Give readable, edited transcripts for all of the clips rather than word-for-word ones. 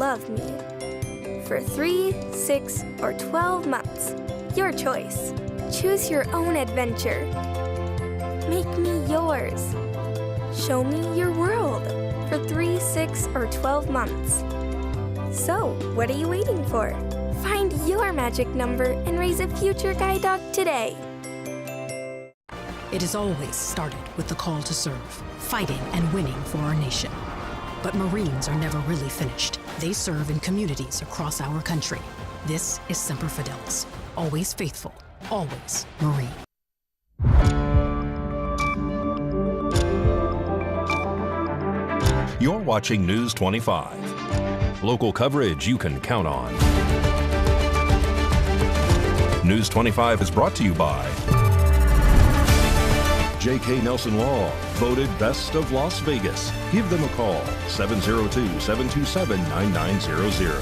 love me. For 3, 6, or 12 months. Your choice. Choose your own adventure. Make me yours. Show me your world for 3, 6, or 12 months. So, what are you waiting for? Find your magic number and raise a future guide dog today. It has always started with the call to serve, fighting and winning for our nation. But Marines are never really finished. They serve in communities across our country. This is Semper Fidelis. Always faithful, always Marine. You're watching News 25. Local coverage you can count on. News 25 is brought to you by J.K. Nelson Law, voted Best of Las Vegas. Give them a call, 702-727-9900.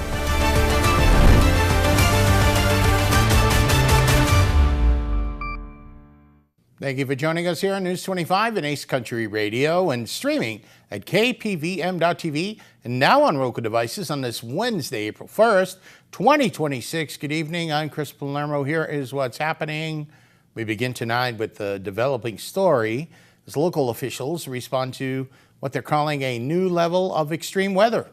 Thank you for joining us here on News 25 and Ace Country Radio and streaming at KPVM.TV and now on Roku devices on this Wednesday, April 1st, 2026. Good evening. I'm Chris Palermo. Here is what's happening. We begin tonight with the developing story as local officials respond to what they're calling a new level of extreme weather.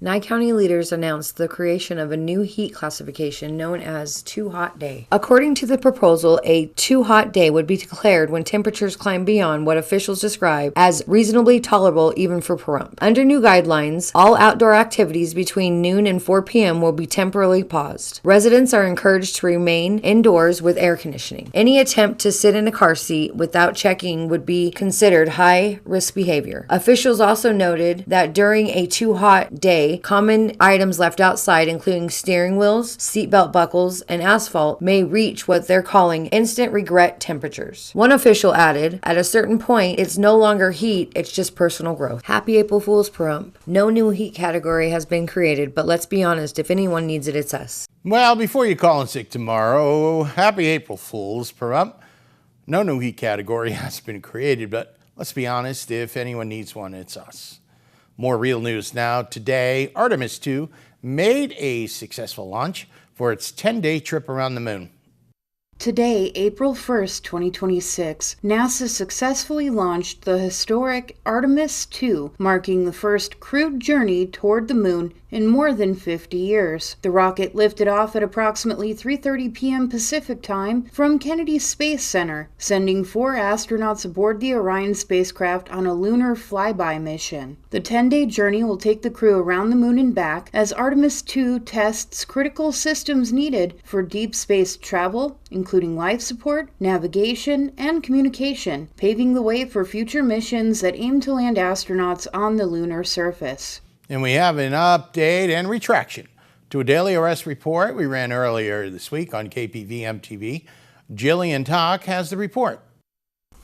Nye County leaders announced the creation of a new heat classification known as Too Hot Day. According to the proposal, a too hot day would be declared when temperatures climb beyond what officials describe as reasonably tolerable even for Pahrump. Under new guidelines, all outdoor activities between noon and 4 p.m. will be temporarily paused. Residents are encouraged to remain indoors with air conditioning. Any attempt to sit in a car seat without checking would be considered high-risk behavior. Officials also noted that during a too hot day, common items left outside, including steering wheels, seatbelt buckles, and asphalt, may reach what they're calling instant regret temperatures. One official added, at a certain point, it's no longer heat, it's just personal growth. Happy April Fool's, Pahrump. No new heat category has been created, but let's be honest, if anyone needs it, it's us. Well, before you call in sick tomorrow, happy April Fool's, Pahrump. No new heat category has been created, but let's be honest, if anyone needs one, it's us. More real news now. Today, Artemis II made a successful launch for its 10-day trip around the moon. Today, April 1st, 2026, NASA successfully launched the historic Artemis II, marking the first crewed journey toward the moon in more than 50 years. The rocket lifted off at approximately 3:30 p.m. Pacific Time from Kennedy Space Center, sending 4 astronauts aboard the Orion spacecraft on a lunar flyby mission. The 10-day journey will take the crew around the moon and back as Artemis II tests critical systems needed for deep space travel, including life support, navigation, and communication, paving the way for future missions that aim to land astronauts on the lunar surface. And we have an update and retraction to a daily arrest report we ran earlier this week on KPVM-TV. Jillian Tuck has the report.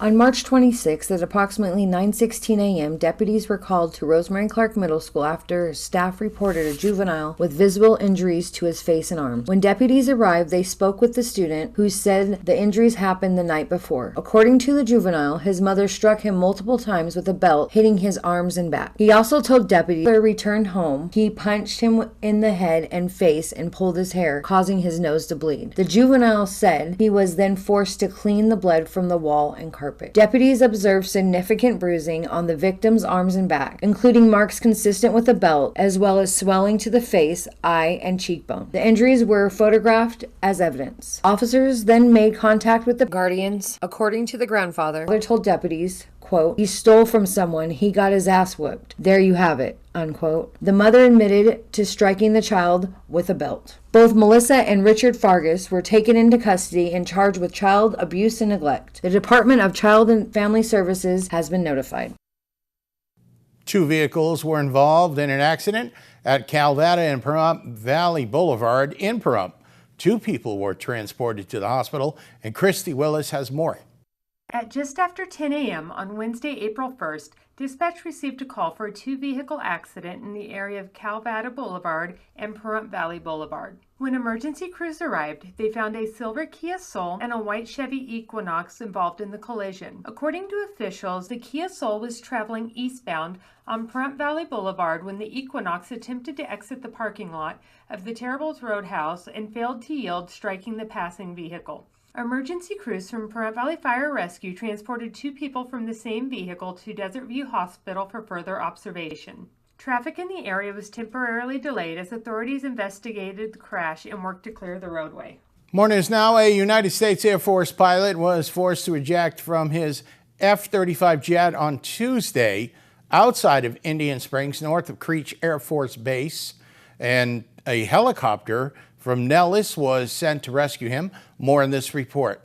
On March 26th at approximately 9:16 a.m., deputies were called to Rosemary Clark Middle School after staff reported a juvenile with visible injuries to his face and arms. When deputies arrived, they spoke with the student, who said the injuries happened the night before. According to the juvenile, his mother struck him multiple times with a belt, hitting his arms and back. He also told deputies when he returned home, he punched him in the head and face and pulled his hair, causing his nose to bleed. The juvenile said he was then forced to clean the blood from the wall and carpet. Deputies observed significant bruising on the victim's arms and back, including marks consistent with a belt, as well as swelling to the face, eye, and cheekbone. The injuries were photographed as evidence. Officers then made contact with the guardians. According to the grandfather, they told deputies, quote, "He stole from someone, he got his ass whooped. There you have it," unquote. The mother admitted to striking the child with a belt. Both Melissa and Richard Fargus were taken into custody and charged with child abuse and neglect. The Department of Child and Family Services has been notified. 2 vehicles were involved in an accident at Calvada and Pahrump Valley Boulevard in Pahrump. 2 people were transported to the hospital, and Cristy Willis has more. At just after 10 a.m. on Wednesday, April 1st, Dispatch received a call for a two-vehicle accident in the area of Calvada Boulevard and Pahrump Valley Boulevard. When emergency crews arrived, they found a silver Kia Soul and a white Chevy Equinox involved in the collision. According to officials, the Kia Soul was traveling eastbound on Pahrump Valley Boulevard when the Equinox attempted to exit the parking lot of the Terribles Roadhouse and failed to yield, striking the passing vehicle. Emergency crews from Pahrump Valley Fire Rescue transported two people from the same vehicle to Desert View Hospital for further observation. Traffic in the area was temporarily delayed as authorities investigated the crash and worked to clear the roadway. More news now. A United States Air Force pilot was forced to eject from his F-35 jet on Tuesday outside of Indian Springs, north of Creech Air Force Base, and a helicopter from Nellis was sent to rescue him. More in this report.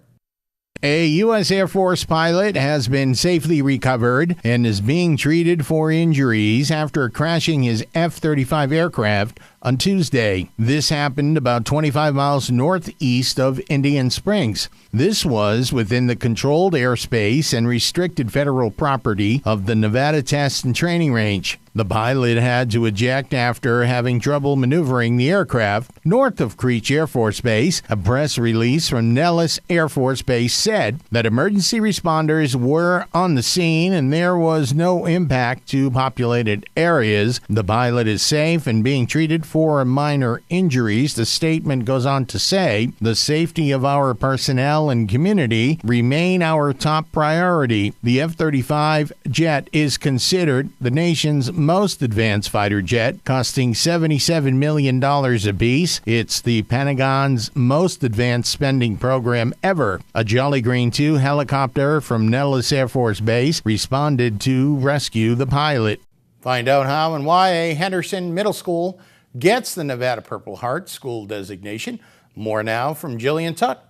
A U.S. Air Force pilot has been safely recovered and is being treated for injuries after crashing his F-35 aircraft on Tuesday. This happened about 25 miles northeast of Indian Springs. This was within the controlled airspace and restricted federal property of the Nevada Test and Training Range. The pilot had to eject after having trouble maneuvering the aircraft north of Creech Air Force Base. A press release from Nellis Air Force Base said that emergency responders were on the scene and there was no impact to populated areas. The pilot is safe and being treated for minor injuries. The statement goes on to say, the safety of our personnel and community remain our top priority. The F-35 jet is considered the nation's most advanced fighter jet, costing $77 million apiece. It's the Pentagon's most advanced spending program ever. A Jolly Green 2 helicopter from Nellis Air Force Base responded to rescue the pilot. Find out how and why a Henderson Middle School gets the Nevada Purple Heart school designation. More now from Jillian Tuck.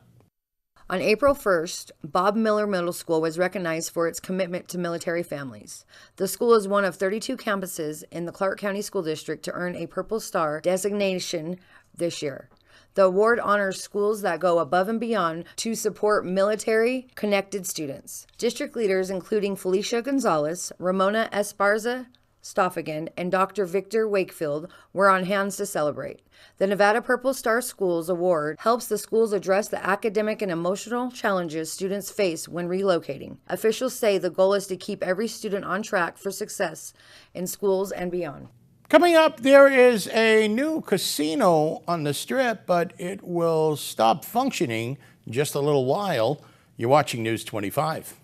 On April 1st, Bob Miller Middle School was recognized for its commitment to military families. The school is one of 32 campuses in the Clark County School District to earn a Purple Star designation this year. The award honors schools that go above and beyond to support military-connected students. District leaders, including Felicia Gonzalez, Ramona Esparza Stoffagen, and Dr. Victor Wakefield, were on hands to celebrate. The Nevada Purple Star Schools Award helps the schools address the academic and emotional challenges students face when relocating. Officials say the goal is to keep every student on track for success in schools and beyond. Coming up, there is a new casino on the Strip, but it will stop functioning in just a little while. You're watching News 25.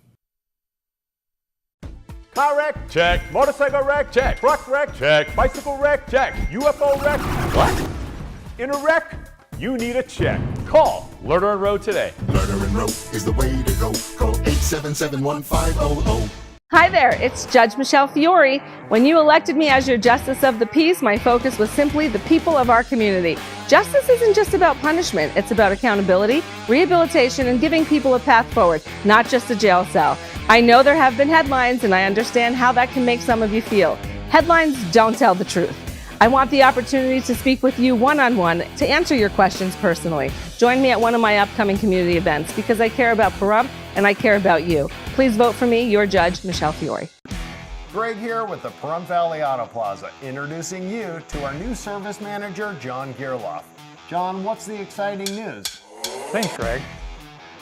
Car wreck, check. Motorcycle wreck, check. Truck wreck, check. Bicycle wreck, check. UFO wreck, what? In a wreck, you need a check. Call Lerner and Rowe today. Lerner and Rowe is the way to go. Call 877-1500. Hi there, it's Judge Michelle Fiore. When you elected me as your Justice of the Peace, my focus was simply the people of our community. Justice isn't just about punishment, it's about accountability, rehabilitation, and giving people a path forward, not just a jail cell. I know there have been headlines, and I understand how that can make some of you feel. Headlines don't tell the truth. I want the opportunity to speak with you one-on-one to answer your questions personally. Join me at one of my upcoming community events because I care about Pahrump and I care about you. Please vote for me, your Judge, Michelle Fiore. Greg here with the Pahrump Valley Auto Plaza, introducing you to our new service manager, John Gearloff. John, what's the exciting news? Thanks, Greg.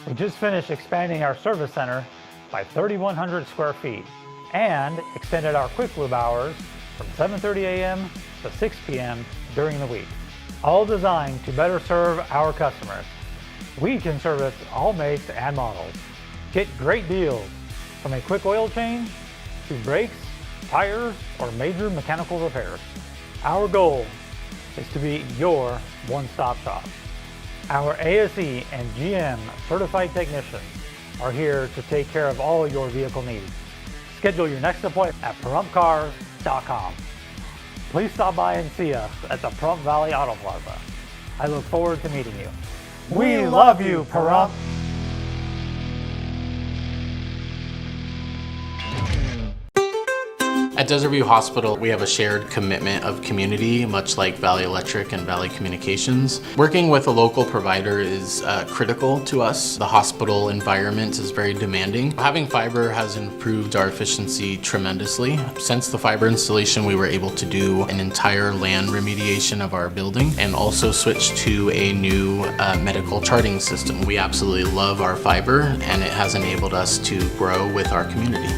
We just finished expanding our service center by 3,100 square feet and extended our quick lube hours from 7:30 a.m. to 6 p.m. during the week, all designed to better serve our customers. We can service all makes and models. Get great deals from a quick oil change to brakes, tires, or major mechanical repairs. Our goal is to be your one-stop shop. Our ASE and GM certified technicians are here to take care of all your vehicle needs. Schedule your next appointment at PahrumpCars.com. Please stop by and see us at the Pahrump Valley Auto Plaza. I look forward to meeting you. We love you, Pahrump! At At Desert View Hospital, we have a shared commitment of community, much like Valley Electric and Valley Communications. Working with a local provider is critical to us. The hospital environment is very demanding. Having fiber has improved our efficiency tremendously. Since the fiber installation, we were able to do an entire land remediation of our building and also switch to a new medical charting system. We absolutely love our fiber, and it has enabled us to grow with our community.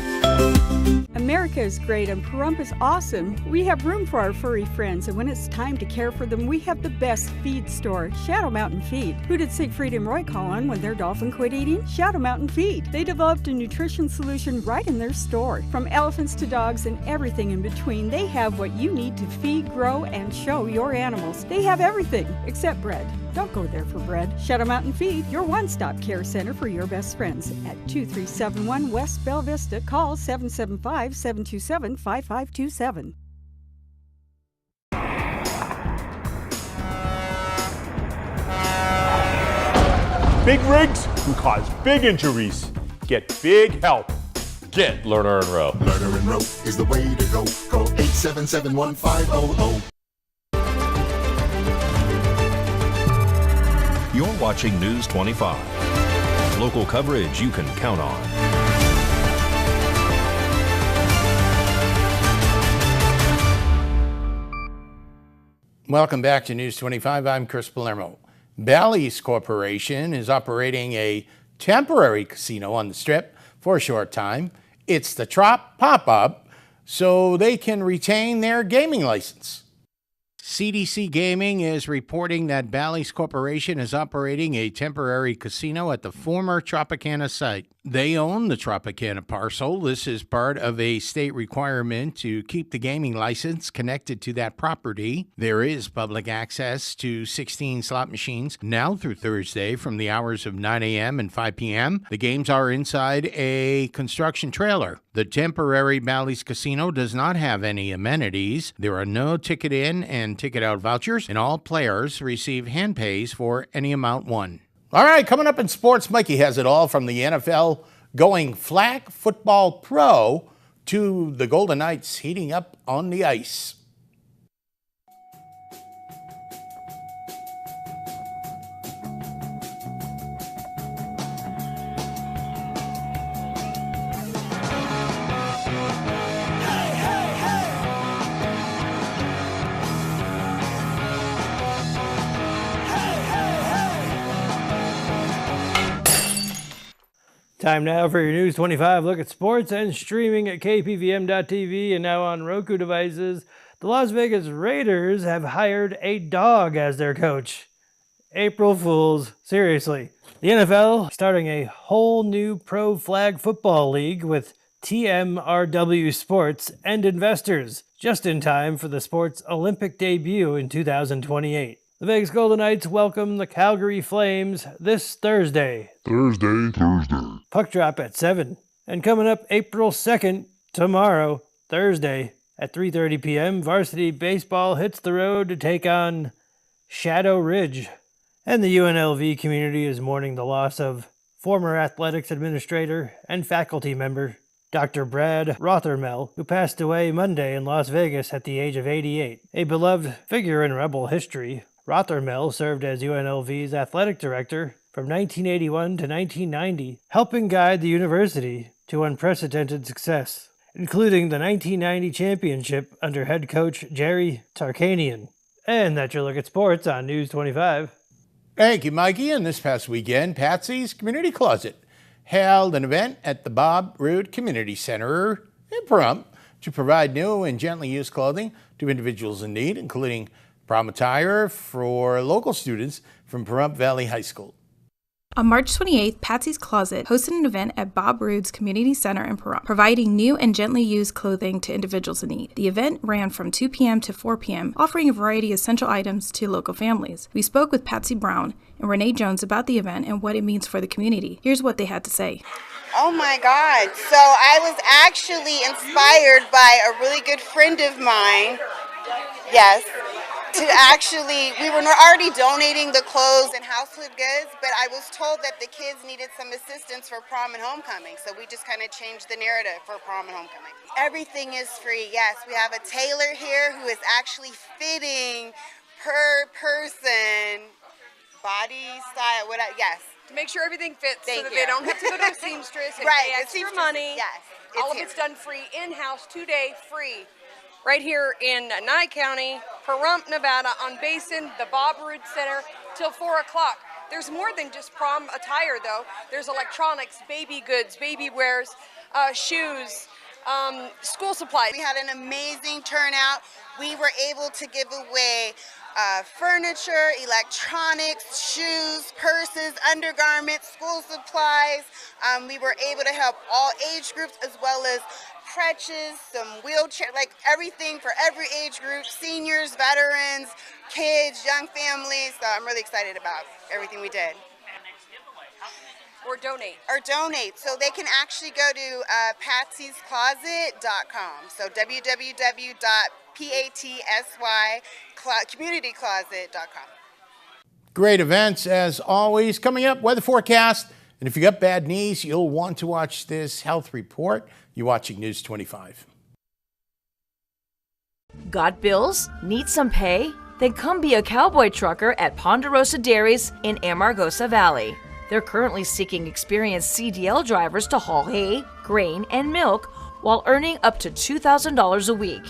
America is great and Pahrump is awesome. We have room for our furry friends, and when it's time to care for them, we have the best feed store, Shadow Mountain Feed. Who did Siegfried and Roy call on when their dolphin quit eating? Shadow Mountain Feed. They developed a nutrition solution right in their store. From elephants to dogs and everything in between, they have what you need to feed, grow, and show your animals. They have everything except bread. Don't go there for bread. Shadow Mountain Feed, your one-stop care center for your best friends. At 2371 West Bella Vista, call 775-727-5527. Big rigs can cause big injuries. Get big help. Get Learner and Row. Learner and Row is the way to go. Call 877-1500. You're watching News 25. Local coverage you can count on. Welcome back to News 25. I'm Chris Palermo. Bally's Corporation is operating a temporary casino on the Strip for a short time. It's the Trop Pop-Up, so they can retain their gaming license. CDC Gaming is reporting that Bally's Corporation is operating a temporary casino at the former Tropicana site. They own the Tropicana parcel. This is part of a state requirement to keep the gaming license connected to that property. There is public access to 16 slot machines now through Thursday from the hours of 9 a.m. and 5 p.m. The games are inside a construction trailer. The temporary Bally's Casino does not have any amenities. There are no ticket in and ticket out vouchers, and all players receive hand pays for any amount won. All right, coming up in sports, Mikey has it all from the NFL going flag football pro to the Golden Knights heating up on the ice. Time now for your News 25 look at sports and streaming at KPVM.TV and now on Roku devices. The Las Vegas Raiders have hired a dog as their coach. April Fools, seriously. The NFL starting a whole new pro flag football league with TMRW Sports and investors, just in time for the sport's Olympic debut in 2028. The Vegas Golden Knights welcome the Calgary Flames this Thursday. Puck drop at 7. And coming up April 2nd, tomorrow, Thursday, at 3:30 p.m., varsity baseball hits the road to take on Shadow Ridge. And the UNLV community is mourning the loss of former athletics administrator and faculty member Dr. Brad Rothermel, who passed away Monday in Las Vegas at the age of 88. A beloved figure in Rebel history, Rothermel served as UNLV's athletic director from 1981 to 1990, helping guide the university to unprecedented success, including the 1990 championship under head coach Jerry Tarkanian. And that's your look at sports on News 25. Thank you, Mikey. And this past weekend, Patsy's Community Closet held an event at the Bob Roode Community Center in Pahrump to provide new and gently used clothing to individuals in need, including prom attire for local students from Pahrump Valley High School. On March 28th, Patsy's Closet hosted an event at Bob Roode's Community Center in Pahrump, providing new and gently used clothing to individuals in need. The event ran from 2 p.m. to 4 p.m., offering a variety of essential items to local families. We spoke with Patsy Brown and Renee Jones about the event and what it means for the community. Here's what they had to say. Oh my God. So I was actually inspired by a really good friend of mine. Yes. to actually, we were already donating the clothes and household goods, but I was told that the kids needed some assistance for prom and homecoming, so we just kind of changed the narrative for prom and homecoming. Everything is free, yes. We have a tailor here who is actually fitting per person, body, style, whatever, yes. To make sure everything fits so that you. they don't have to go to a seamstress and Right, pay extra money. Yes. All of it's done free, in-house, 2-day free. Right here in Nye County, Pahrump, Nevada, on Basin, the Boulevard Center, till 4 o'clock. There's more than just prom attire, though. There's electronics, baby goods, baby wears, shoes, school supplies. We had an amazing turnout. We were able to give away furniture, electronics, shoes, purses, undergarments, school supplies. We were able to help all age groups as well as crutches, some wheelchair, like everything for every age group, seniors, veterans, kids, young families. So I'm really excited about everything we did. Or donate. So they can actually go to patsyscloset.com. So www.patsy.communitycloset.com. Great events as always. Coming up, weather forecast. And if you got bad knees, you'll want to watch this health report. You're watching News 25. Got bills? Need some pay? Then come be a cowboy trucker at Ponderosa Dairies in Amargosa Valley. They're currently seeking experienced CDL drivers to haul hay, grain, and milk while earning up to $2,000 a week.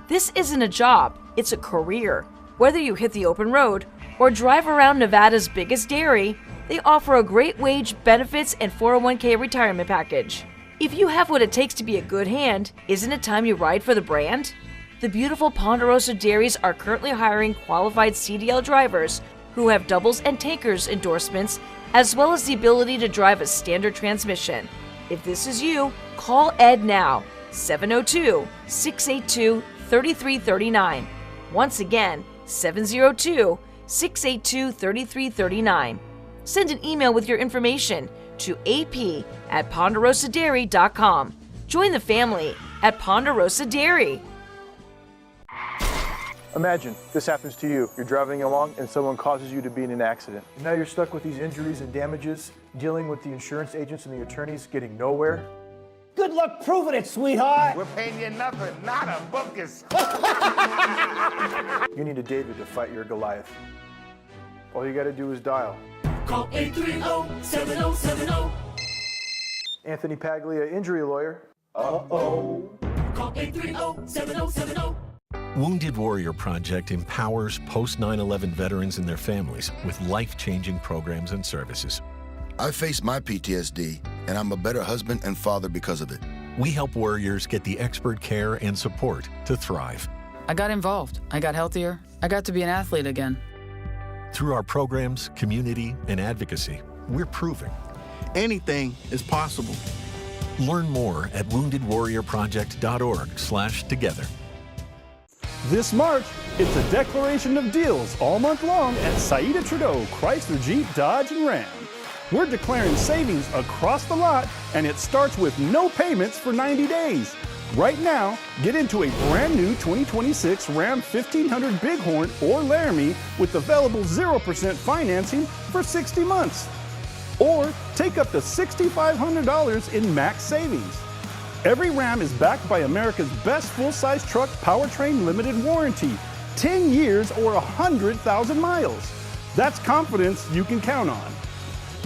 This isn't a job, it's a career. Whether you hit the open road or drive around Nevada's biggest dairy, they offer a great wage, benefits, and 401k retirement package. If you have what it takes to be a good hand, isn't it time you ride for the brand? The beautiful Ponderosa Dairies are currently hiring qualified CDL drivers who have doubles and tankers endorsements, as well as the ability to drive a standard transmission. If this is you, call Ed now, 702-682-3339. Once again, 702-682-3339. Send an email with your information to ap@ponderosadairy.com. Join the family at Ponderosa Dairy. Imagine this happens to you. You're driving along and someone causes you to be in an accident. Now you're stuck with these injuries and damages, dealing with the insurance agents and the attorneys, getting nowhere. Good luck proving it, sweetheart. We're paying you nothing, not a buckus. You need a David to fight your Goliath. All you gotta do is dial. Call 830-7070. Anthony Paglia, injury lawyer. Uh-oh. Call 830-7070. Wounded Warrior Project empowers post-9/11 veterans and their families with life-changing programs and services. I faced my PTSD, and I'm a better husband and father because of it. We help warriors get the expert care and support to thrive. I got involved. I got healthier. I got to be an athlete again. Through our programs, community, and advocacy, we're proving anything is possible. Learn more at woundedwarriorproject.org/together. This March, it's a declaration of deals all month long at Saida Trudeau Chrysler Jeep Dodge and Ram. We're declaring savings across the lot, and it starts with no payments for 90 days. Right now, get into a brand new 2026 Ram 1500 Bighorn or Laramie with available 0% financing for 60 months. Or take up to $6,500 in max savings. Every Ram is backed by America's best full-size truck powertrain limited warranty, 10 years or 100,000 miles. That's confidence you can count on.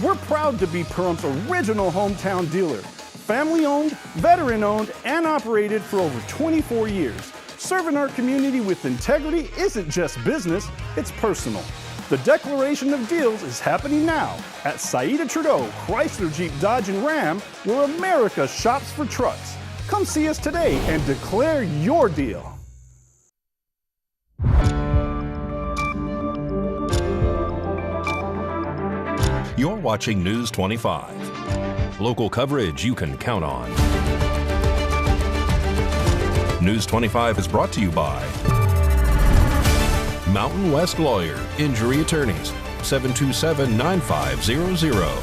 We're proud to be Pahrump's original hometown dealer. Family-owned, veteran-owned, and operated for over 24 years. Serving our community with integrity isn't just business, it's personal. The declaration of deals is happening now at Saida Trudeau Chrysler Jeep Dodge and Ram, where America shops for trucks. Come see us today and declare your deal. You're watching News 25. Local coverage you can count on. News 25 is brought to you by Mountain West Lawyer, Injury Attorneys, 727-9500.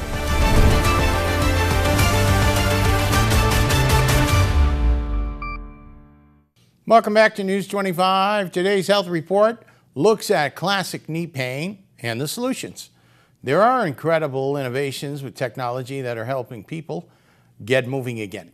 Welcome back to News 25. Today's health report. looks at classic knee pain and the solutions. There are incredible innovations with technology that are helping people get moving again.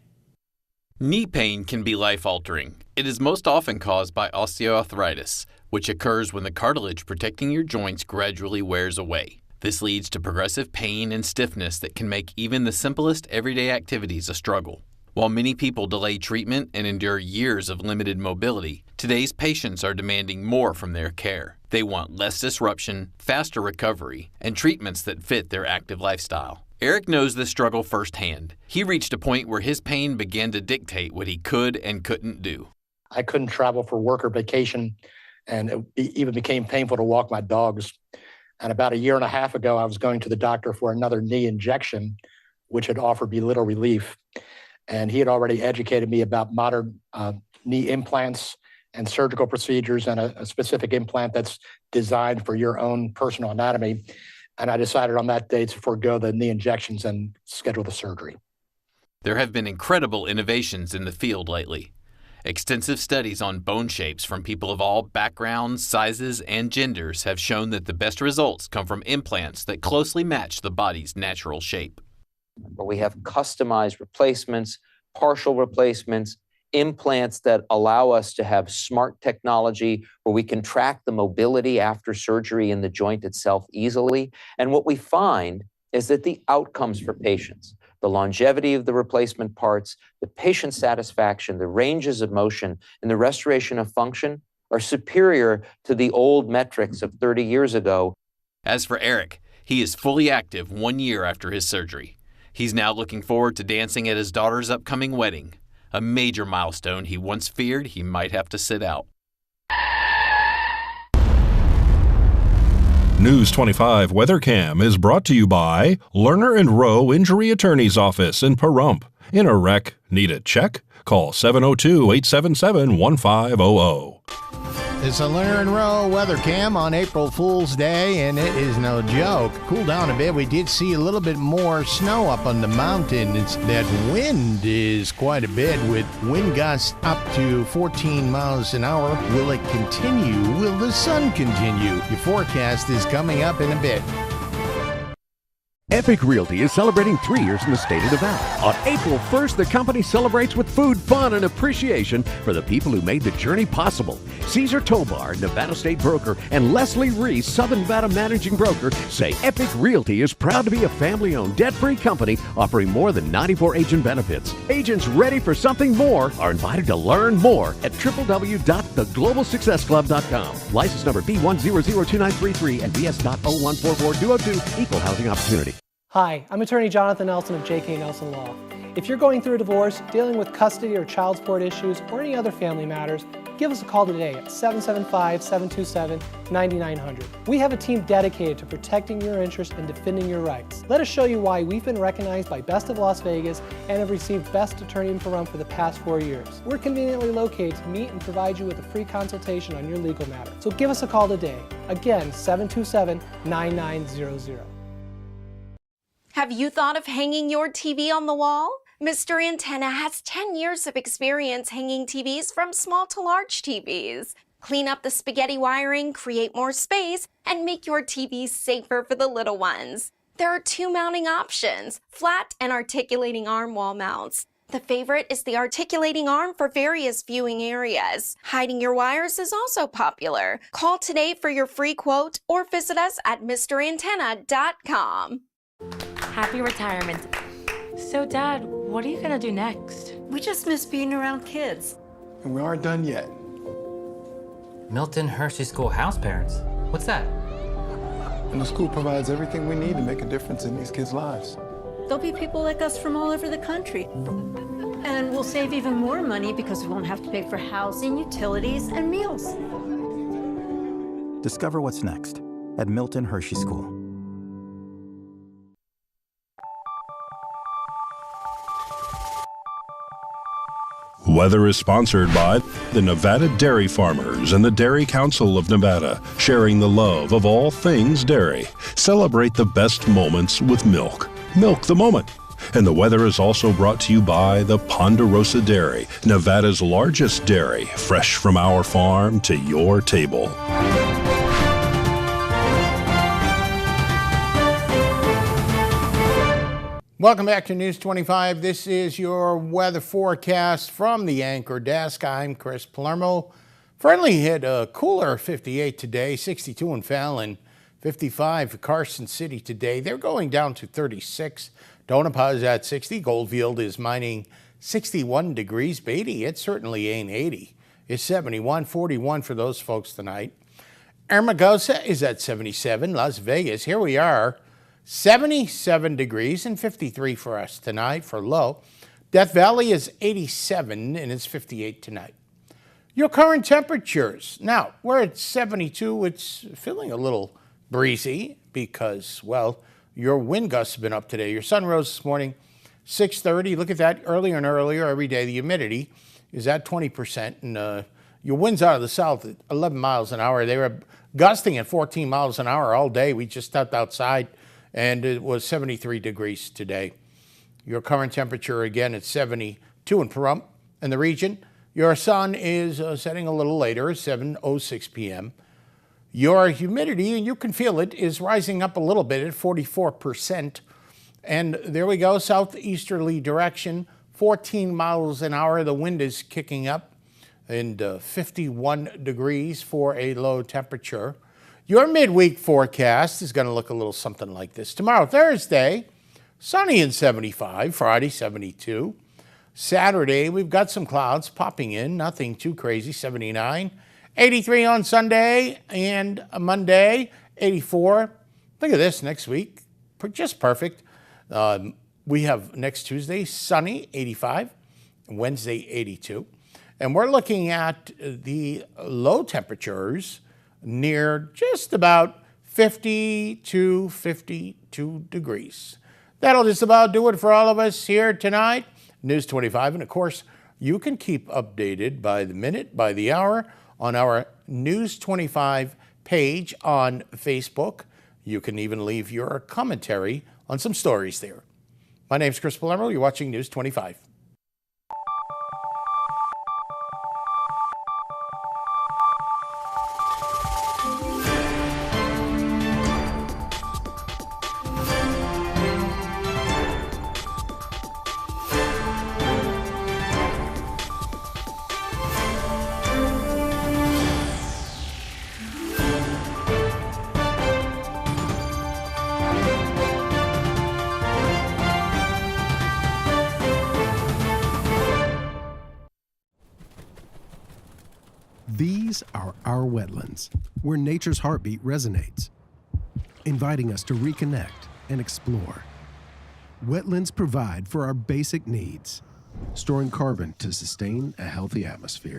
Knee pain can be life-altering. It is most often caused by osteoarthritis, which occurs when the cartilage protecting your joints gradually wears away. This leads to progressive pain and stiffness that can make even the simplest everyday activities a struggle. While many people delay treatment and endure years of limited mobility, today's patients are demanding more from their care. They want less disruption, faster recovery, and treatments that fit their active lifestyle. Eric knows this struggle firsthand. He reached a point where his pain began to dictate what he could and couldn't do. I couldn't travel for work or vacation, and it even became painful to walk my dogs. And about 1.5 years ago, I was going to the doctor for another knee injection, which had offered me little relief. And he had already educated me about modern knee implants and surgical procedures and a specific implant that's designed for your own personal anatomy. And I decided on that day to forego the knee injections and schedule the surgery. There have been incredible innovations in the field lately. Extensive studies on bone shapes from people of all backgrounds, sizes, and genders have shown that the best results come from implants that closely match the body's natural shape. Where we have customized replacements, partial replacements, implants that allow us to have smart technology where we can track the mobility after surgery in the joint itself easily. And what we find is that the outcomes for patients, the longevity of the replacement parts, the patient satisfaction, the ranges of motion, and the restoration of function are superior to the old metrics of 30 years ago. As for Eric, he is fully active 1 year after his surgery. He's now looking forward to dancing at his daughter's upcoming wedding, a major milestone he once feared he might have to sit out. News 25 WeatherCam is brought to you by Lerner & Rowe Injury Attorney's Office in Pahrump. In a wreck, need a check? Call 702-877-1500. It's a Lerner & Rowe weather cam on April Fool's Day, and it is no joke. Cool down a bit. We did see a little bit more snow up on the mountain. That wind is quite a bit, with wind gusts up to 14 miles an hour. Will it continue? Will the sun continue? Your forecast is coming up in a bit. Epic Realty is celebrating 3 years in the state of Nevada. On April 1st, the company celebrates with food, fun, and appreciation for the people who made the journey possible. Caesar Tobar, Nevada State Broker, and Leslie Reese, Southern Nevada Managing Broker, say Epic Realty is proud to be a family-owned, debt-free company offering more than 94 agent benefits. Agents ready for something more are invited to learn more at www.theglobalsuccessclub.com. License number B1002933 and BS.0144202, Equal Housing Opportunity. Hi, I'm attorney Jonathan Nelson of J.K. Nelson Law. If you're going through a divorce, dealing with custody or child support issues, or any other family matters, give us a call today at 775-727-9900. We have a team dedicated to protecting your interests and defending your rights. Let us show you why we've been recognized by Best of Las Vegas and have received Best Attorney in Pahrump for the past 4 years. We're conveniently located to meet and provide you with a free consultation on your legal matter. So give us a call today. Again, 727-9900. Have you thought of hanging your TV on the wall? Mr. Antenna has 10 years of experience hanging TVs from small to large TVs. Clean up the spaghetti wiring, create more space, and make your TV safer for the little ones. There are 2 mounting options, flat and articulating arm wall mounts. The favorite is the articulating arm for various viewing areas. Hiding your wires is also popular. Call today for your free quote or visit us at MrAntenna.com. Happy retirement. So, Dad, what are you gonna do next? We just miss being around kids. And we aren't done yet. Milton Hershey School house parents? What's that? And the school provides everything we need to make a difference in these kids' lives. There'll be people like us from all over the country. And we'll save even more money because we won't have to pay for housing, utilities, and meals. Discover what's next at Milton Hershey School. Weather is sponsored by the Nevada Dairy Farmers and the Dairy Council of Nevada, sharing the love of all things dairy. Celebrate the best moments with milk. Milk the moment. And the weather is also brought to you by the Ponderosa Dairy, Nevada's largest dairy, fresh from our farm to your table. Welcome back to News 25. This is your weather forecast from the anchor desk. I'm Chris Palermo. Friendly hit a cooler 58 today, 62 in Fallon, 55 for Carson City today. They're going down to 36. Tonopah is at 60. Goldfield is mining 61 degrees. Beatty, it certainly ain't 80. It's 71, 41 for those folks tonight. Hermosa is at 77. Las Vegas, here we are, 77 degrees and 53 for us tonight for low. Death Valley is 87 and it's 58 tonight. Your current temperatures. Now, we're at 72. It's feeling a little breezy because, well, your wind gusts have been up today. Your sun rose this morning, 6:30. Look at that, earlier and earlier every day. The humidity is at 20%. And your winds out of the south at 11 miles an hour. They were gusting at 14 miles an hour all day. We just stepped outside and it was 73 degrees today. Your current temperature again at 72 in Pahrump in the region. Your sun is setting a little later, 7:06 p.m. Your humidity, and you can feel it, is rising up a little bit at 44%. And there we go, southeasterly direction, 14 miles an hour. The wind is kicking up and 51 degrees for a low temperature. Your midweek forecast is going to look a little something like this. Tomorrow, Thursday, sunny and 75. Friday, 72. Saturday, we've got some clouds popping in. Nothing too crazy, 79. 83 on Sunday and Monday, 84. Look at this next week. Just perfect. We have next Tuesday, sunny, 85. Wednesday, 82. And we're looking at the low temperatures near just about 50 to 52 degrees. That'll just about do it for all of us here tonight. News 25. And of course, you can keep updated by the minute, by the hour on our News 25 page on Facebook. You can even leave your commentary on some stories there. My name's Chris Palermo. You're watching News 25. These are our wetlands, where nature's heartbeat resonates, inviting us to reconnect and explore. Wetlands provide for our basic needs, storing carbon to sustain a healthy atmosphere.